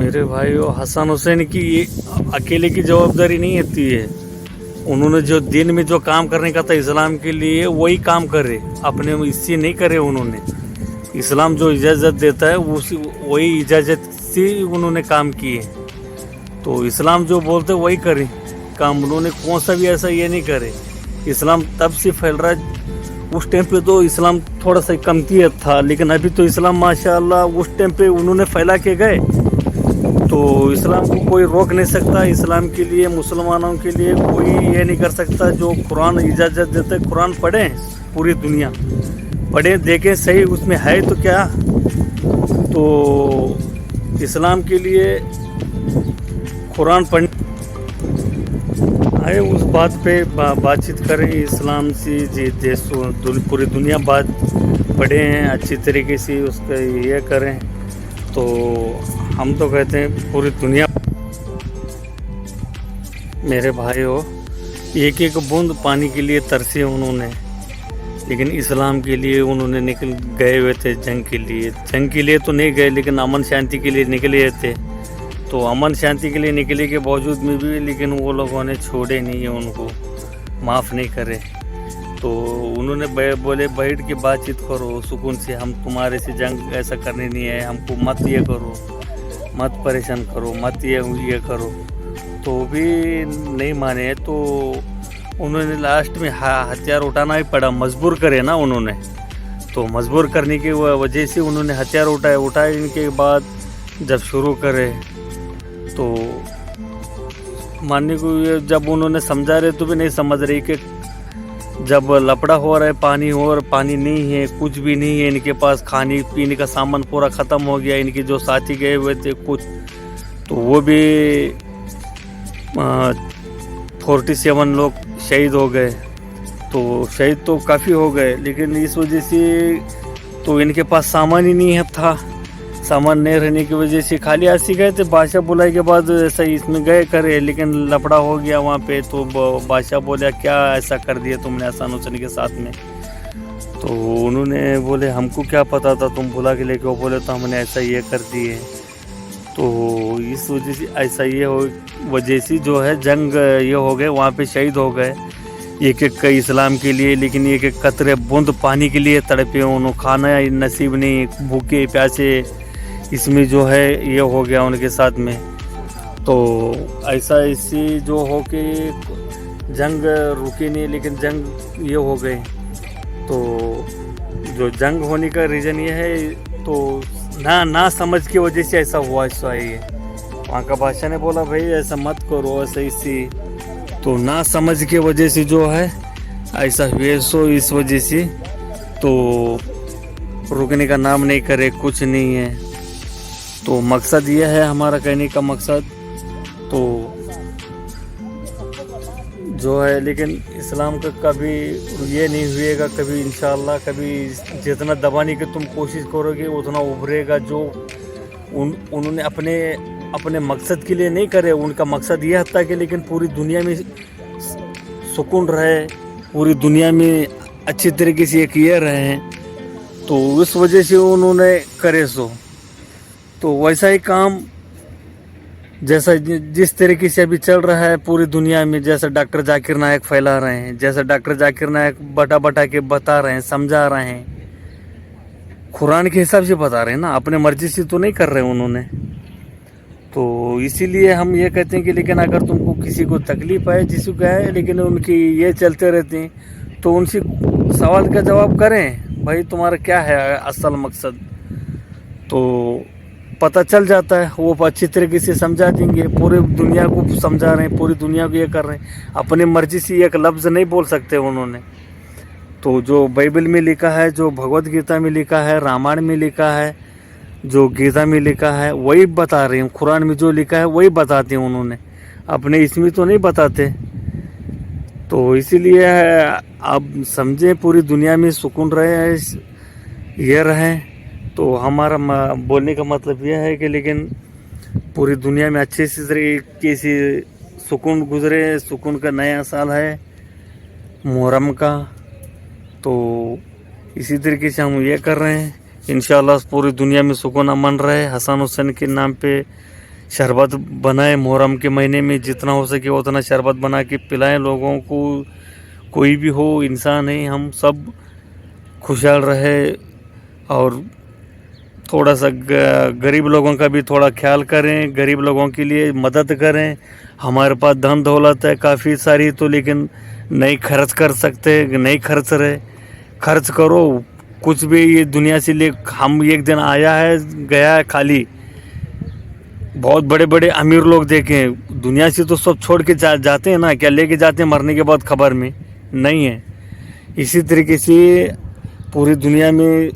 मेरे भाइयों, हसन हुसैन की ये अकेले की जवाबदारी नहीं होती है। उन्होंने जो दिन में जो काम करने का था इस्लाम के लिए, वही काम करे, अपने इससे नहीं करे। उन्होंने इस्लाम जो इजाज़त देता है उसी वही इजाज़त से उन्होंने काम किए। तो इस्लाम जो बोलते वही करे काम। उन्होंने कौन सा भी ऐसा ये नहीं करे। इस्लाम तब से फैल रहा है। उस टाइम पे तो इस्लाम थोड़ा सा कमती था, लेकिन अभी तो इस्लाम माशाल्लाह उस टाइम पे उन्होंने फैला के गए, तो इस्लाम को कोई रोक नहीं सकता। इस्लाम के लिए, मुसलमानों के लिए कोई ये नहीं कर सकता। जो कुरान इजाज़त देता है, कुरान पढ़ें, पूरी दुनिया पढ़ें, देखें सही उसमें है तो क्या। तो इस्लाम के लिए कुरान पढ़ आए, उस बात पे बातचीत करें इस्लाम से। जी देशों पूरी दुनिया बात पढ़ें, अच्छी तरीके से उसका ये करें। तो हम तो कहते हैं पूरी दुनिया। मेरे भाइयों, एक एक बूंद पानी के लिए तरसे उन्होंने, लेकिन इस्लाम के लिए उन्होंने निकल गए हुए थे। जंग के लिए तो नहीं गए, लेकिन अमन शांति के लिए निकले थे। तो अमन शांति के लिए निकले के बावजूद में भी लेकिन वो लोगों ने छोड़े नहीं है, उनको माफ़ नहीं करे। तो उन्होंने बोले बैठ के बातचीत करो सुकून से, हम तुम्हारे से जंग ऐसा करने नहीं है, हमको मत ये करो, मत परेशान करो, मत ये करो। तो भी नहीं माने। तो उन्होंने लास्ट में हथियार उठाना ही पड़ा, मजबूर करे ना उन्होंने। तो मजबूर करने की वजह से उन्होंने हथियार उठाए। इनके बाद जब शुरू करे तो मानने को ये, जब उन्होंने समझा रहे तो भी नहीं समझ रहे कि जब लपड़ा हो रहा है, पानी हो और पानी नहीं है, कुछ भी नहीं है इनके पास, खाने पीने का सामान पूरा ख़त्म हो गया। इनके जो साथी गए हुए थे कुछ, तो वो भी 47 लोग शहीद हो गए। तो शहीद तो काफ़ी हो गए, लेकिन इस वजह से तो इनके पास सामान ही नहीं है था। सामान नहीं रहने की वजह से खाली हाथ गए थे। बादशाह बुलाई के बाद ऐसा इसमें गए करे, लेकिन लफड़ा हो गया वहाँ पे। तो बादशाह बोला क्या ऐसा कर दिया तुमने हसन हुसैन के साथ में। तो उन्होंने बोले हमको क्या पता था, तुम बुला के लेके बोले तो हमने ऐसा ये कर दिए। तो इस वजह से ऐसा ये वजह से जो है जंग ये हो गए, वहाँ पे शहीद हो गए एक एक इस्लाम के लिए। लेकिन एक एक कतरे बूंद पानी के लिए तड़पे, उन्होंने खाना नसीब नहीं, भूखे प्यासे इसमें जो है ये हो गया उनके साथ में। तो ऐसा इससे जो हो के जंग रुकी नहीं, लेकिन जंग ये हो गई। तो जो जंग होने का रीज़न ये है, तो ना समझ की वजह से ऐसा हुआ। ऐसा ही है, वहाँ का बादशाह ने बोला भाई ऐसा मत करो, ऐसा इसी। तो ना समझ के वजह से जो है ऐसा हुए। सो इस वजह से तो रुकने का नाम नहीं करे, कुछ नहीं है। तो मकसद ये है हमारा कहने का मकसद तो जो है, लेकिन इस्लाम का कभी ये नहीं हुएगा कभी इंशाअल्लाह। कभी जितना दबाने की तुम कोशिश करोगे उतना उभरेगा। जो उन्होंने अपने मकसद के लिए नहीं करे। उनका मकसद यह था कि लेकिन पूरी दुनिया में सुकून रहे, पूरी दुनिया में अच्छी तरीके से एक ये रहे। तो उस वजह से उन्होंने करे सो। तो वैसा ही काम जैसा जिस तरीके से अभी चल रहा है पूरी दुनिया में, जैसा डॉक्टर जाकिर नायक फैला रहे हैं, जैसा डॉक्टर जाकिर नायक बटा के बता रहे हैं, समझा रहे हैं, कुरान के हिसाब से बता रहे हैं ना, अपने मर्जी से तो नहीं कर रहे हैं उन्होंने। तो इसीलिए हम ये कहते हैं कि लेकिन अगर तुमको किसी को तकलीफ़ है, जिसको क्या है, लेकिन उनकी ये चलते रहते हैं, तो उनसे सवाल का जवाब करें भाई तुम्हारा क्या है असल मकसद। तो पता चल जाता है, वो अच्छी तरीके से समझा देंगे। पूरी दुनिया को समझा रहे हैं, पूरी दुनिया को ये कर रहे हैं, अपने मर्जी से एक लफ्ज़ नहीं बोल सकते उन्होंने। तो जो बाइबल में लिखा है, जो भगवत गीता में लिखा है, रामायण में लिखा है, जो गीता में लिखा है, वही बता रहे हैं। कुरान में जो लिखा है वही बताते हैं उन्होंने, अपने इसमें तो नहीं बताते। तो इसीलिए आप समझें, पूरी दुनिया में सुकून रहे, ये रहें। तो हमारा बोलने का मतलब यह है कि लेकिन पूरी दुनिया में अच्छे से तरीके से सुकून गुजरे। सुकून का नया साल है मुहर्रम का। तो इसी तरीके से हम ये कर रहे हैं। इंशाअल्लाह पूरी दुनिया में सुकून अमन रहे। हसन हुसैन के नाम पे शरबत बनाएं मुहर्रम के महीने में, जितना हो सके उतना शरबत बना के पिलाएं लोगों को। कोई भी हो, इंसान है, हम सब खुशहाल रहे। और थोड़ा सा गरीब लोगों का भी थोड़ा ख्याल करें, गरीब लोगों के लिए मदद करें। हमारे पास धन दौलत है काफ़ी सारी, तो लेकिन नहीं खर्च कर सकते, नहीं खर्च रहे। खर्च करो कुछ भी, ये दुनिया से ले, हम एक दिन आया है गया है खाली। बहुत बड़े बड़े अमीर लोग देखे, दुनिया से तो सब छोड़ के जाते हैं ना, क्या लेके जाते हैं मरने के बाद खबर में नहीं है। इसी तरीके से पूरी दुनिया में